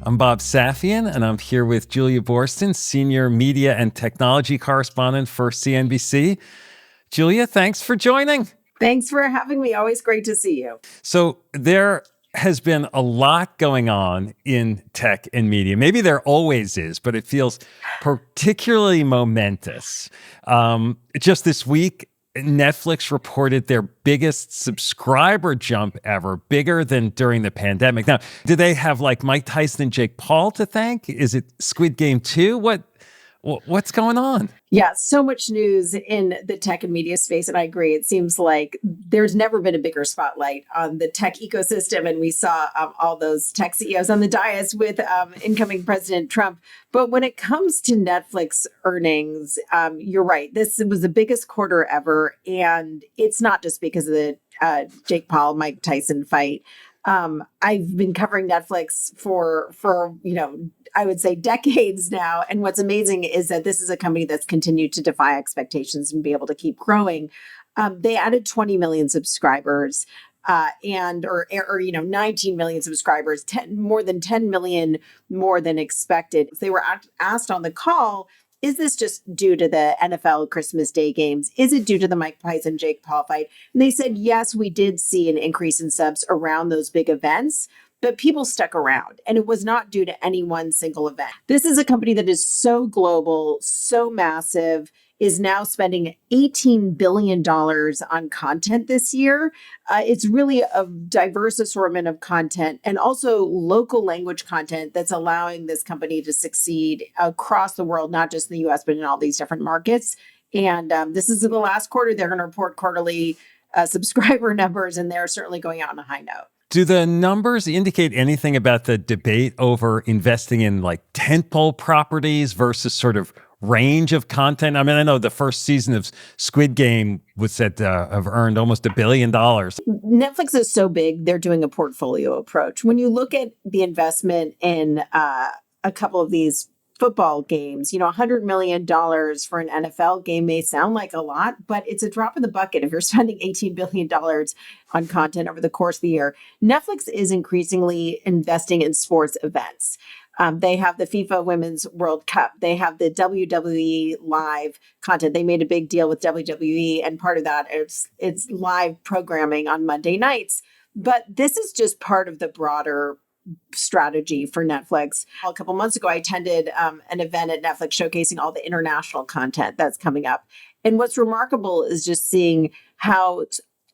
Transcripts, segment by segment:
I'm Bob Safian, and I'm here with Julia Boorstin, Senior Media and Technology Correspondent for CNBC. Julia, thanks for joining. Thanks for having me. Always great to see you. So there has been a lot going on in tech and media. Maybe there always is, but it feels particularly momentous. Just this week, Netflix reported their biggest subscriber jump ever, bigger than during the pandemic. Now, do they have like Mike Tyson and Jake Paul to thank? Is it Squid Game 2? What's going on? Yeah, so much news in the tech and media space. And I agree. It seems like there's never been a bigger spotlight on the tech ecosystem. And we saw all those tech CEOs on the dais with incoming President Trump. But when it comes to Netflix earnings, you're right. This was the biggest quarter ever. And it's not just because of the Jake Paul, Mike Tyson fight. I've been covering Netflix for I would say decades now. And what's amazing is that this is a company that's continued to defy expectations and be able to keep growing. They added 20 million subscribers or 19 million subscribers, more than 10 million more than expected. They were asked on the call, is this just due to the NFL Christmas Day games? Is it due to the Mike Tyson, Jake Paul fight? And they said, yes, we did see an increase in subs around those big events, but people stuck around, and it was not due to any one single event. This is a company that is so global, so massive, is now spending $18 billion on content this year. It's really a diverse assortment of content and also local language content that's allowing this company to succeed across the world, not just in the US, but in all these different markets. And this is the last quarter. They're going to report quarterly subscriber numbers, and they're certainly going out on a high note. Do the numbers indicate anything about the debate over investing in like tentpole properties versus sort of range of content? I mean, I know the first season of Squid Game was said to have earned almost $1 billion. Netflix is so big, they're doing a portfolio approach. When you look at the investment in a couple of these football games, $100 million for an NFL game may sound like a lot, but it's a drop in the bucket if you're spending $18 billion on content over the course of the year. Netflix is increasingly investing in sports events. They have the FIFA Women's World Cup. They have the WWE live content. They made a big deal with WWE, and part of that is it's live programming on Monday nights. But this is just part of the broader strategy for Netflix. A couple months ago, I attended an event at Netflix showcasing all the international content that's coming up. And what's remarkable is just seeing how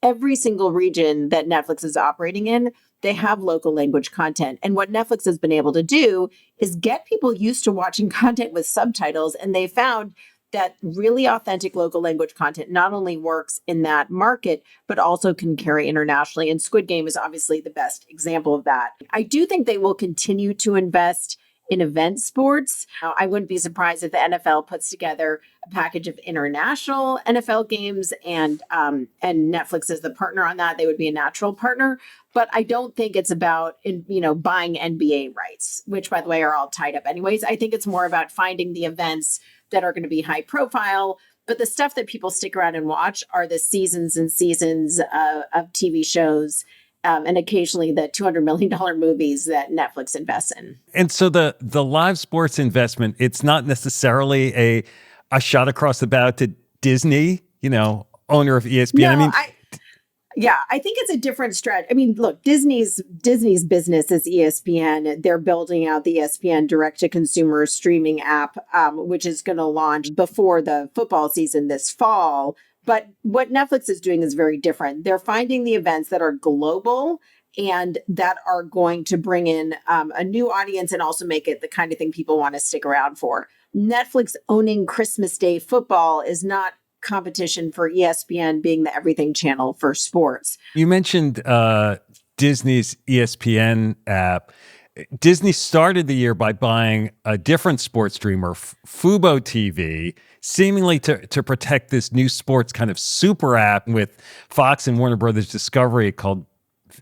every single region that Netflix is operating in, they have local language content. And what Netflix has been able to do is get people used to watching content with subtitles. And they found that really authentic local language content not only works in that market, but also can carry internationally. And Squid Game is obviously the best example of that. I do think they will continue to invest in event sports. I wouldn't be surprised if the NFL puts together a package of international NFL games and Netflix is the partner on that. They would be a natural partner. But I don't think it's about buying NBA rights, which, by the way, are all tied up anyways. I think it's more about finding the events that are going to be high profile. But the stuff that people stick around and watch are the seasons and seasons of TV shows and occasionally the $200 million movies that Netflix invests in. And so the live sports investment, it's not necessarily a shot across the bow to Disney, owner of ESPN. No, I think it's a different strategy. I mean, look, Disney's business is ESPN. They're building out the ESPN direct-to-consumer streaming app, which is going to launch before the football season this fall. But what Netflix is doing is very different. They're finding the events that are global and that are going to bring in a new audience and also make it the kind of thing people want to stick around for. Netflix owning Christmas Day football is not competition for ESPN being the everything channel for sports. You mentioned Disney's ESPN app. Disney started the year by buying a different sports streamer, Fubo TV, seemingly to protect this new sports kind of super app with Fox and Warner Brothers Discovery called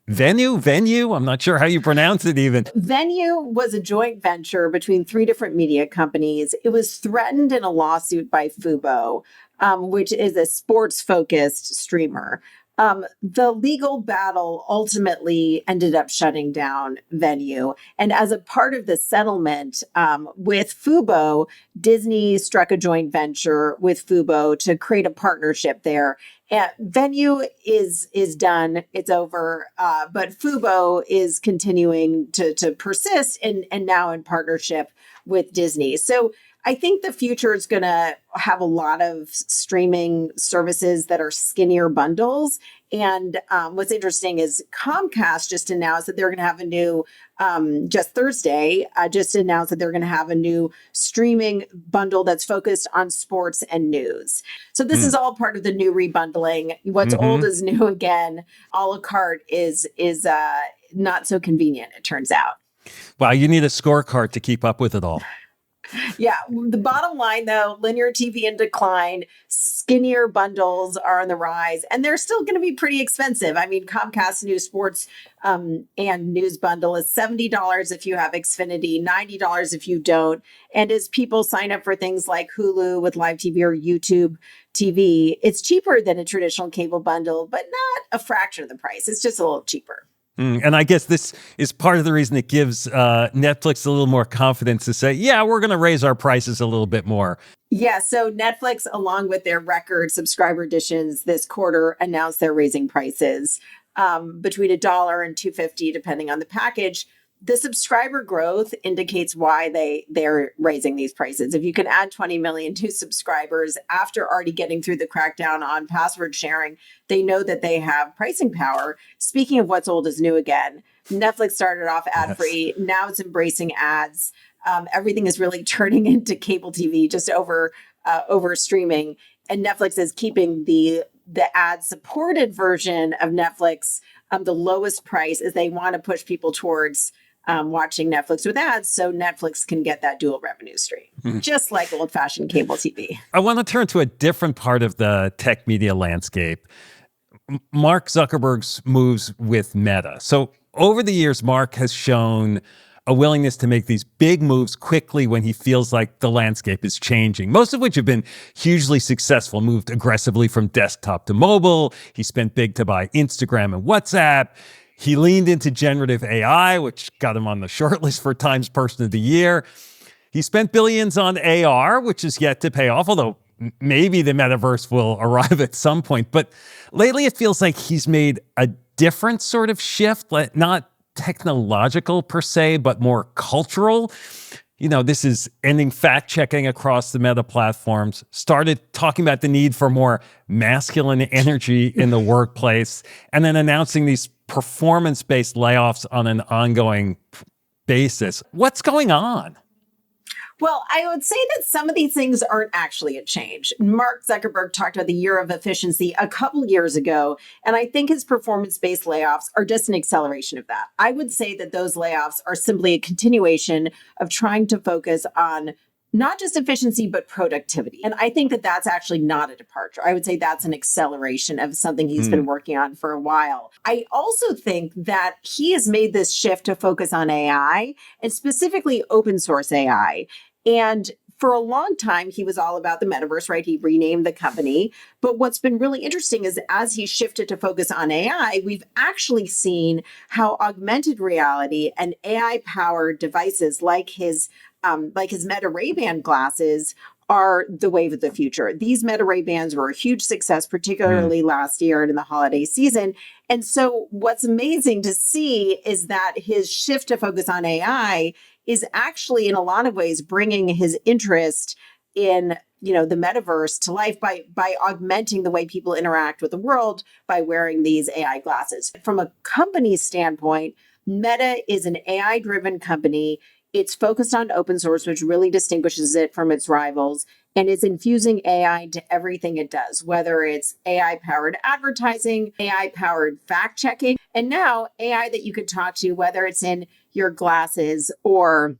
Venue? I'm not sure how you pronounce it even. Venue was a joint venture between three different media companies. It was threatened in a lawsuit by Fubo, which is a sports-focused streamer. The legal battle ultimately ended up shutting down Venue. And as a part of the settlement with Fubo, Disney struck a joint venture with Fubo to create a partnership there. And Venue is done; it's over. But Fubo is continuing to persist and now in partnership with Disney. So I think the future is going to have a lot of streaming services that are skinnier bundles. And what's interesting is Comcast just announced that they're going to have a new, just Thursday, just announced that they're going to have a new streaming bundle that's focused on sports and news. So this is all part of the new rebundling. What's old is new again. A la carte is not so convenient, it turns out. Wow, you need a scorecard to keep up with it all. Yeah. The bottom line, though, linear TV in decline, skinnier bundles are on the rise, and they're still going to be pretty expensive. I mean, Comcast new sports and news bundle is $70 if you have Xfinity, $90 if you don't. And as people sign up for things like Hulu with live TV or YouTube TV, it's cheaper than a traditional cable bundle, but not a fraction of the price. It's just a little cheaper. And I guess this is part of the reason it gives Netflix a little more confidence to say, yeah, we're going to raise our prices a little bit more. Yeah, so Netflix, along with their record subscriber additions this quarter, announced they're raising prices between $1 and $2.50, depending on the package. The subscriber growth indicates why they're raising these prices. If you can add 20 million new subscribers after already getting through the crackdown on password sharing, they know that they have pricing power. Speaking of what's old is new again, Netflix started off ad-free. Yes. Now it's embracing ads. Everything is really turning into cable TV just over streaming. And Netflix is keeping the ad-supported version of Netflix the lowest price, as they want to push people towards watching Netflix with ads so Netflix can get that dual revenue stream, just like old-fashioned cable TV. I want to turn to a different part of the tech media landscape. Mark Zuckerberg's moves with Meta. So over the years, Mark has shown a willingness to make these big moves quickly when he feels like the landscape is changing, most of which have been hugely successful, moved aggressively from desktop to mobile. He spent big to buy Instagram and WhatsApp. He leaned into generative AI, which got him on the shortlist for Times Person of the Year. He spent billions on AR, which is yet to pay off, although maybe the metaverse will arrive at some point. But lately, it feels like he's made a different sort of shift, not technological per se, but more cultural. You know, this is ending fact-checking across the Meta platforms, started talking about the need for more masculine energy in the workplace, and then announcing these performance-based layoffs on an ongoing basis. What's going on? Well, I would say that some of these things aren't actually a change. Mark Zuckerberg talked about the year of efficiency a couple years ago, and I think his performance-based layoffs are just an acceleration of that. I would say that those layoffs are simply a continuation of trying to focus on not just efficiency, but productivity. And I think that that's actually not a departure. I would say that's an acceleration of something he's been working on for a while. I also think that he has made this shift to focus on AI, and specifically open source AI. And for a long time, he was all about the metaverse, right? He renamed the company. But what's been really interesting is as he shifted to focus on AI, we've actually seen how augmented reality and AI-powered devices like his Meta Ray-Ban glasses are the wave of the future. These Meta Ray-Bans were a huge success, particularly last year and in the holiday season. And so what's amazing to see is that his shift to focus on AI is actually in a lot of ways bringing his interest in, the metaverse to life by augmenting the way people interact with the world by wearing these AI glasses. From a company standpoint, Meta is an AI-driven company. It's focused on open source, which really distinguishes it from its rivals, and is infusing AI into everything it does, whether it's AI-powered advertising, AI-powered fact-checking, and now AI that you could talk to, whether it's in your glasses or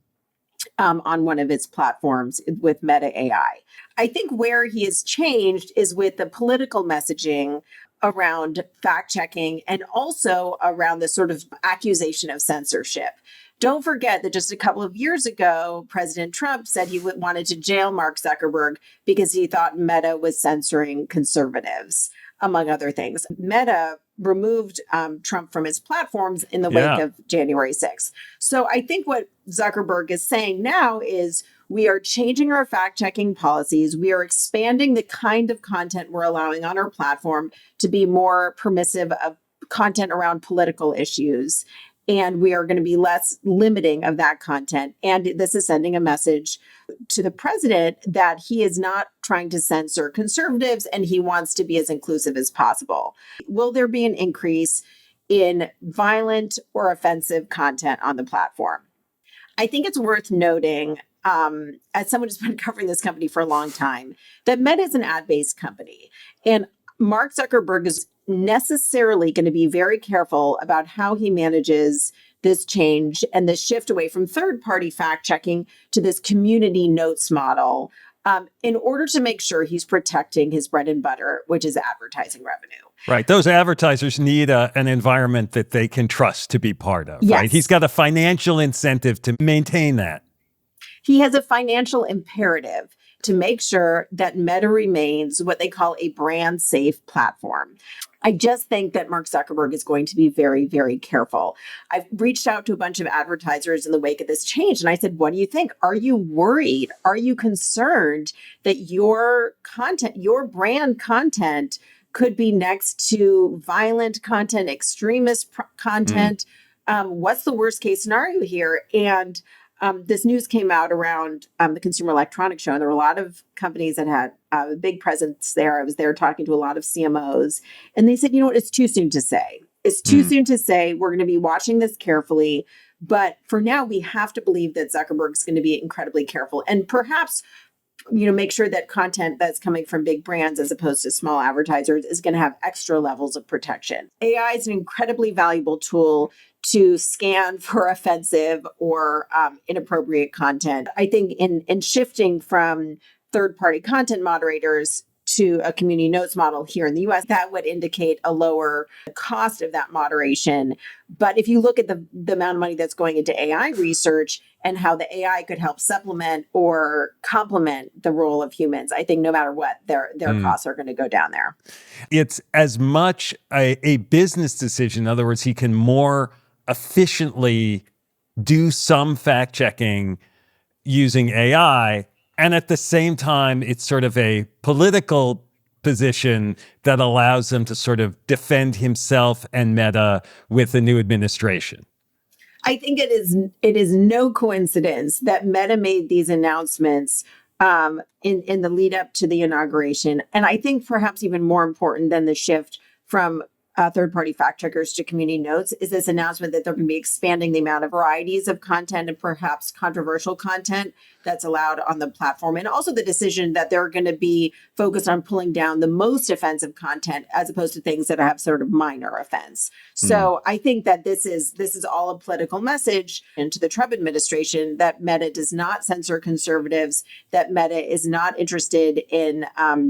on one of its platforms with Meta AI. I think where he has changed is with the political messaging around fact-checking and also around the sort of accusation of censorship. Don't forget that just a couple of years ago, President Trump said he wanted to jail Mark Zuckerberg because he thought Meta was censoring conservatives. among other things. Meta removed Trump from its platforms in the wake Yeah. of January 6th. So I think what Zuckerberg is saying now is we are changing our fact-checking policies. We are expanding the kind of content we're allowing on our platform to be more permissive of content around political issues. And we are going to be less limiting of that content. And this is sending a message to the president that he is not trying to censor conservatives and he wants to be as inclusive as possible. Will there be an increase in violent or offensive content on the platform? I think it's worth noting, as someone who's been covering this company for a long time, that Meta is an ad-based company. And Mark Zuckerberg is necessarily going to be very careful about how he manages this change and the shift away from third-party fact-checking to this community notes model, in order to make sure he's protecting his bread and butter, which is advertising revenue. Right. Those advertisers need an environment that they can trust to be part of, Yes. right? He's got a financial incentive to maintain that. He has a financial imperative to make sure that Meta remains what they call a brand safe platform. I just think that Mark Zuckerberg is going to be very, very careful. I've reached out to a bunch of advertisers in the wake of this change, and I said, what do you think? Are you worried? Are you concerned that your content, your brand content, could be next to violent content, extremist content? What's the worst case scenario here? And this news came out around the Consumer Electronics Show, and there were a lot of companies that had a big presence there. I was there talking to a lot of CMOs, and they said, you know what, it's too soon to say. It's too soon to say. We're going to be watching this carefully. But for now, we have to believe that Zuckerberg's going to be incredibly careful and perhaps make sure that content that's coming from big brands as opposed to small advertisers is going to have extra levels of protection. AI is an incredibly valuable tool to scan for offensive or inappropriate content. I think in shifting from third-party content moderators to a community notes model here in the US, that would indicate a lower cost of that moderation. But if you look at the amount of money that's going into AI research and how the AI could help supplement or complement the role of humans, I think no matter what, their costs are going to go down there. It's as much a business decision. In other words, he can more efficiently do some fact checking using AI. And at the same time, it's sort of a political position that allows him to sort of defend himself and Meta with the new administration. I think it is no coincidence that Meta made these announcements in the lead up to the inauguration. And I think perhaps even more important than the shift from third-party fact checkers to community notes is this announcement that they're going to be expanding the amount of varieties of content and perhaps controversial content that's allowed on the platform. And also the decision that they're going to be focused on pulling down the most offensive content as opposed to things that have sort of minor offense. So I think that this is all a political message into the Trump administration that Meta does not censor conservatives, that Meta is not interested in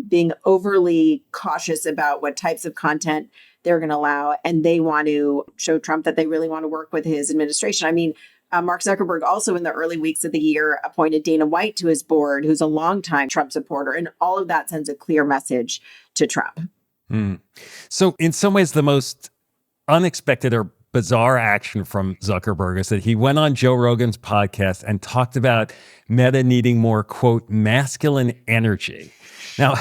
being overly cautious about what types of content they're going to allow, and they want to show Trump that they really want to work with his administration. I mean, Mark Zuckerberg also in the early weeks of the year appointed Dana White to his board, who's a longtime Trump supporter, and all of that sends a clear message to Trump. So in some ways, the most unexpected or bizarre action from Zuckerberg is that he went on Joe Rogan's podcast and talked about Meta needing more, quote, masculine energy. Now,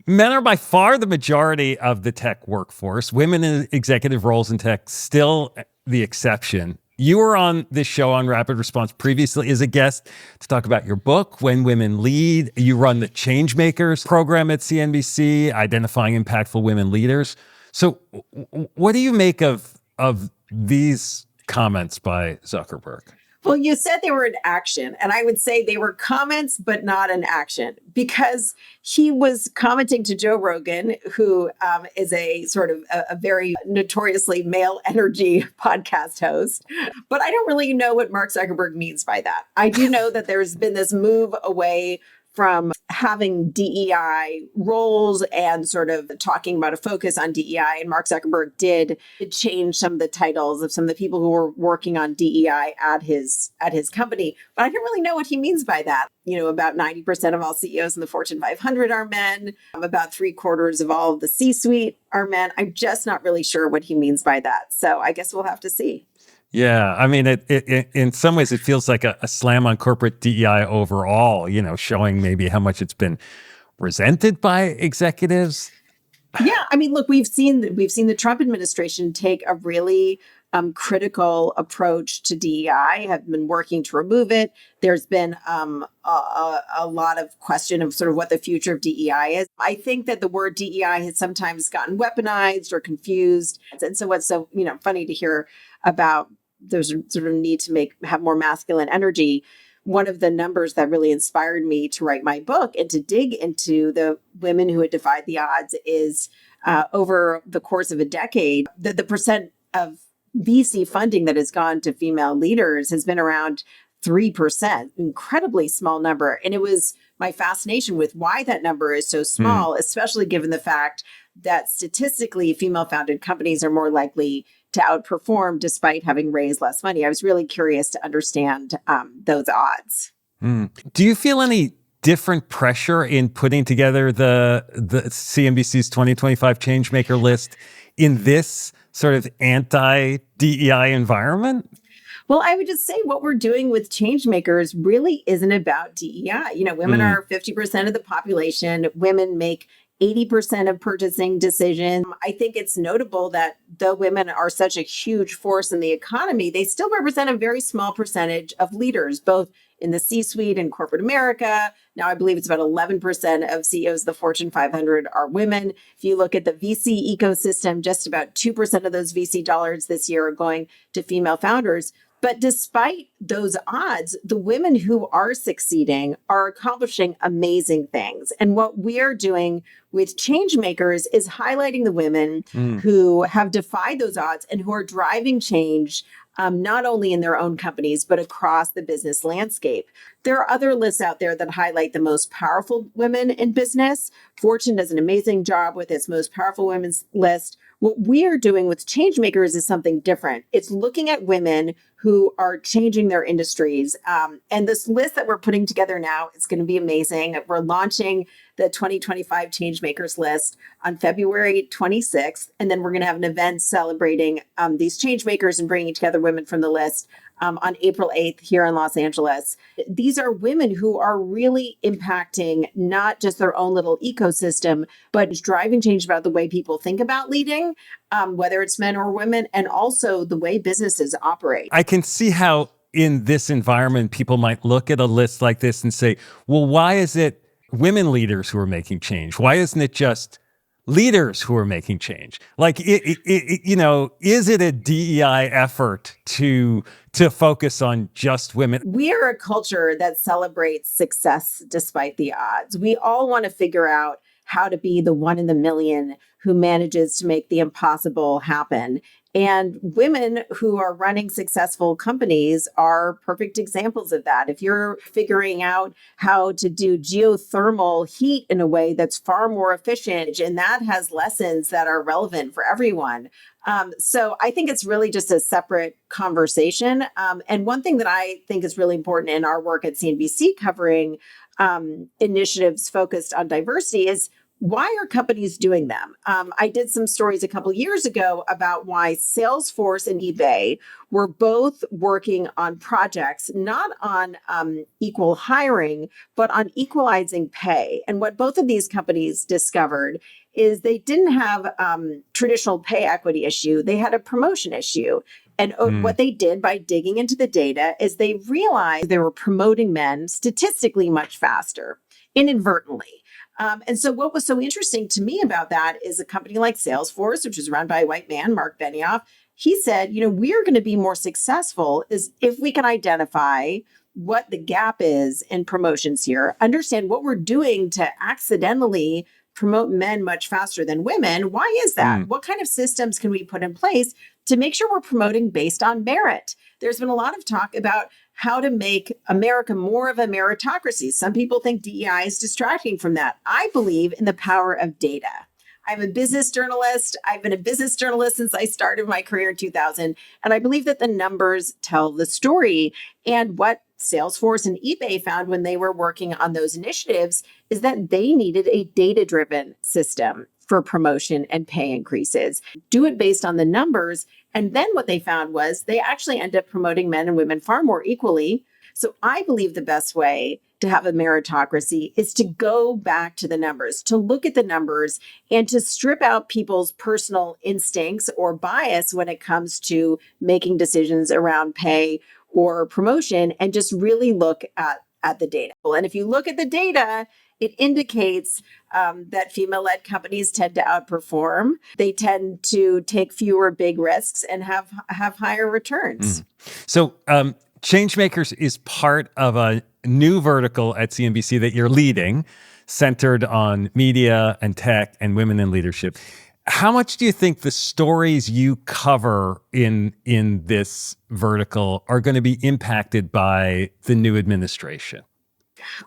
men are by far the majority of the tech workforce. Women in executive roles in tech, still the exception. You were on this show on Rapid Response previously as a guest to talk about your book, When Women Lead. You run the Changemakers program at CNBC, identifying impactful women leaders. So what do you make of these comments by Zuckerberg? Well, you said they were an action, and I would say they were comments, but not an action, because he was commenting to Joe Rogan, who is a sort of a very notoriously male energy podcast host. But I don't really know what Mark Zuckerberg means by that. I do know that there's been this move away from having DEI roles and sort of talking about a focus on DEI. And Mark Zuckerberg did change some of the titles of some of the people who were working on DEI at his company. But I don't really know what he means by that. About 90% of all CEOs in the Fortune 500 are men. About 3/4 of all of the C-suite are men. I'm just not really sure what he means by that. So I guess we'll have to see. Yeah, I mean, it in some ways it feels like a slam on corporate DEI overall. Showing maybe how much it's been resented by executives. Yeah, I mean, look, we've seen the Trump administration take a really critical approach to DEI. Have been working to remove it. There's been a lot of question of sort of what the future of DEI is. I think that the word DEI has sometimes gotten weaponized or confused, and so what's so funny to hear about. There's a sort of need to have more masculine energy. One of the numbers that really inspired me to write my book and to dig into the women who had defied the odds is over the course of a decade, the percent of VC funding that has gone to female leaders has been around 3%, incredibly small number. And it was my fascination with why that number is so small, especially given the fact that statistically female-founded companies are more likely to outperform despite having raised less money. I was really curious to understand those odds. Do you feel any different pressure in putting together the CNBC's 2025 Changemaker list in this sort of anti-DEI environment? Well, I would just say what we're doing with Changemakers really isn't about DEI. Women are 50% of the population. Women make 80% of purchasing decisions. I think it's notable that though women are such a huge force in the economy, they still represent a very small percentage of leaders, both in the C-suite and corporate America. Now, I believe it's about 11% of CEOs of the Fortune 500 are women. If you look at the VC ecosystem, just about 2% of those VC dollars this year are going to female founders. But despite those odds, the women who are succeeding are accomplishing amazing things. And what we are doing with Changemakers is highlighting the women who have defied those odds and who are driving change, not only in their own companies, but across the business landscape. There are other lists out there that highlight the most powerful women in business. Fortune does an amazing job with its most powerful women's list. What we are doing with Changemakers is something different. It's looking at women who are changing their industries. And this list that we're putting together now is going to be amazing. We're launching the 2025 Changemakers list on February 26th. And then we're going to have an event celebrating these Changemakers and bringing together women from the list on April 8th here in Los Angeles. These are women who are really impacting not just their own little ecosystem, but driving change about the way people think about leading, whether it's men or women, and also the way businesses operate. I can see how in this environment, people might look at a list like this and say, well, why is it women leaders who are making change? Why isn't it just leaders who are making change? Like, is it a DEI effort to focus on just women? We are a culture that celebrates success despite the odds. We all want to figure out how to be the one in the million who manages to make the impossible happen. And women who are running successful companies are perfect examples of that. If you're figuring out how to do geothermal heat in a way that's far more efficient, and that has lessons that are relevant for everyone. So I think it's really just a separate conversation. And one thing that I think is really important in our work at CNBC covering initiatives focused on diversity is, why are companies doing them? I did some stories a couple years ago about why Salesforce and eBay were both working on projects, not on equal hiring, but on equalizing pay. And what both of these companies discovered is they didn't have traditional pay equity issue. They had a promotion issue. And what they did by digging into the data is they realized they were promoting men statistically much faster, inadvertently. And so what was so interesting to me about that is a company like Salesforce, which is run by a white man, Mark Benioff, he said, we're going to be more successful is if we can identify what the gap is in promotions here, understand what we're doing to accidentally promote men much faster than women. Why is that? What kind of systems can we put in place to make sure we're promoting based on merit. There's been a lot of talk about how to make America more of a meritocracy. Some people think DEI is distracting from that. I believe in the power of data. I'm a business journalist. I've been a business journalist since I started my career in 2000. And I believe that the numbers tell the story. And what Salesforce and eBay found when they were working on those initiatives is that they needed a data-driven system for promotion and pay increases. Do it based on the numbers. And then what they found was they actually end up promoting men and women far more equally. So I believe the best way to have a meritocracy is to go back to the numbers, to look at the numbers and to strip out people's personal instincts or bias when it comes to making decisions around pay or promotion, and just really look at the data. And if you look at the data, it indicates that female-led companies tend to outperform. They tend to take fewer big risks and have higher returns. So Changemakers is part of a new vertical at CNBC that you're leading, centered on media and tech and women in leadership. How much do you think the stories you cover in this vertical are going to be impacted by the new administration?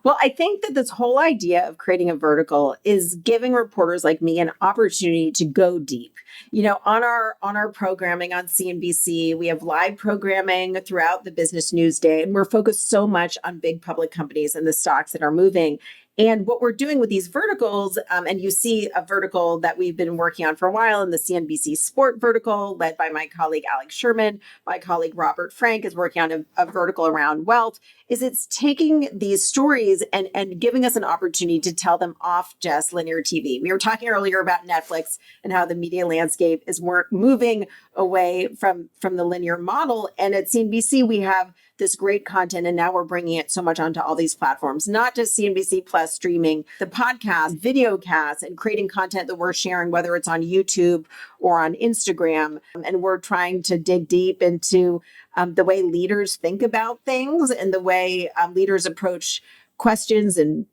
Well, I think that this whole idea of creating a vertical is giving reporters like me an opportunity to go deep. You know, on our programming on CNBC, we have live programming throughout the business news day, and we're focused so much on big public companies and the stocks that are moving. And what we're doing with these verticals, and you see a vertical that we've been working on for a while in the CNBC Sport vertical, led by my colleague Alex Sherman. My colleague Robert Frank is working on a vertical around wealth, is it's taking these stories and giving us an opportunity to tell them off just linear TV. We were talking earlier about Netflix and how the media landscape is moving away from the linear model. And at CNBC, we have this great content, and now we're bringing it so much onto all these platforms, not just CNBC Plus streaming, the podcast, video casts, and creating content that we're sharing, whether it's on YouTube or on Instagram. And we're trying to dig deep into the way leaders think about things and the way leaders approach questions and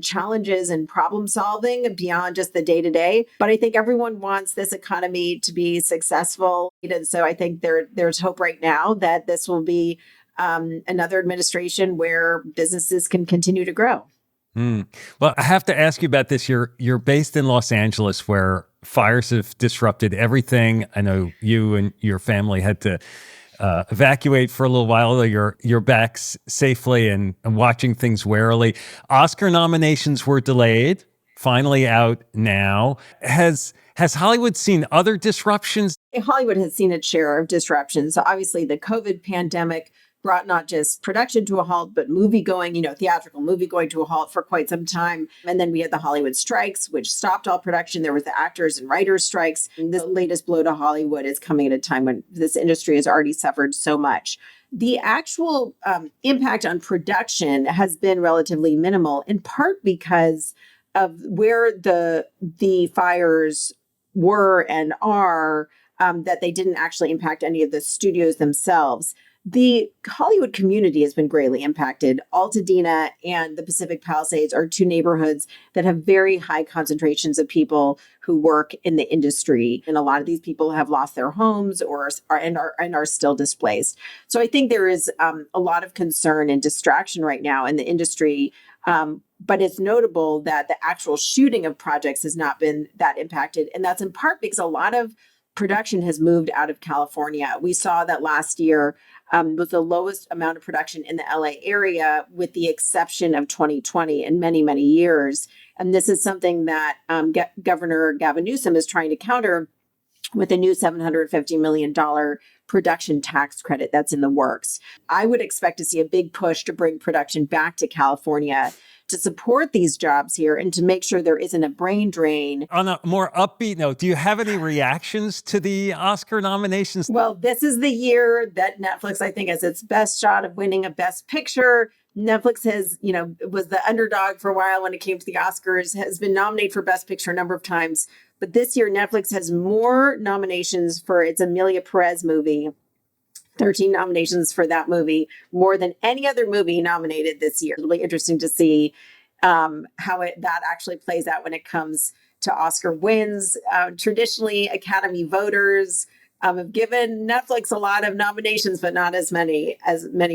challenges and problem solving beyond just the day to day. But I think everyone wants this economy to be successful. And so I think there's hope right now that this will be another administration where businesses can continue to grow. Well, I have to ask you about this. You're based in Los Angeles, where fires have disrupted everything. I know you and your family had to evacuate for a little while, though you're back safely and watching things warily. Oscar nominations were delayed, finally out now. Has Hollywood seen other disruptions? Hollywood has seen its share of disruptions. So obviously the COVID pandemic brought not just production to a halt, but movie going, theatrical movie going to a halt for quite some time. And then we had the Hollywood strikes, which stopped all production. There was the actors and writers strikes. And the latest blow to Hollywood is coming at a time when this industry has already suffered so much. The actual impact on production has been relatively minimal, in part because of where the fires were and are, that they didn't actually impact any of the studios themselves. The Hollywood community has been greatly impacted. Altadena and the Pacific Palisades are two neighborhoods that have very high concentrations of people who work in the industry. And a lot of these people have lost their homes or are still displaced. So I think there is a lot of concern and distraction right now in the industry. But it's notable that the actual shooting of projects has not been that impacted. And that's in part because a lot of production has moved out of California. We saw that last year was the lowest amount of production in the LA area, with the exception of 2020 in many, many years. And this is something that Governor Gavin Newsom is trying to counter with a new $750 million production tax credit that's in the works. I would expect to see a big push to bring production back to California to support these jobs here and to make sure there isn't a brain drain. On a more upbeat note, do you have any reactions to the Oscar nominations? Well, this is the year that Netflix, I think, has its best shot of winning a Best Picture. Netflix has, was the underdog for a while when it came to the Oscars, has been nominated for Best Picture a number of times. But this year, Netflix has more nominations for its Emilia Perez movie, 13 nominations for that movie, more than any other movie nominated this year. It'll be interesting to see how that actually plays out when it comes to Oscar wins. Traditionally, Academy voters have given Netflix a lot of nominations, but not as many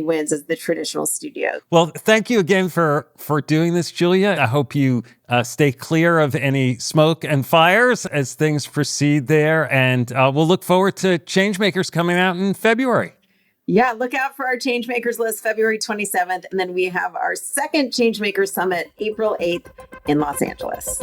wins as the traditional studio. Well, thank you again for doing this, Julia. I hope you stay clear of any smoke and fires as things proceed there. And we'll look forward to Changemakers coming out in February. Yeah, look out for our Changemakers list February 27th. And then we have our second Changemakers Summit April 8th in Los Angeles.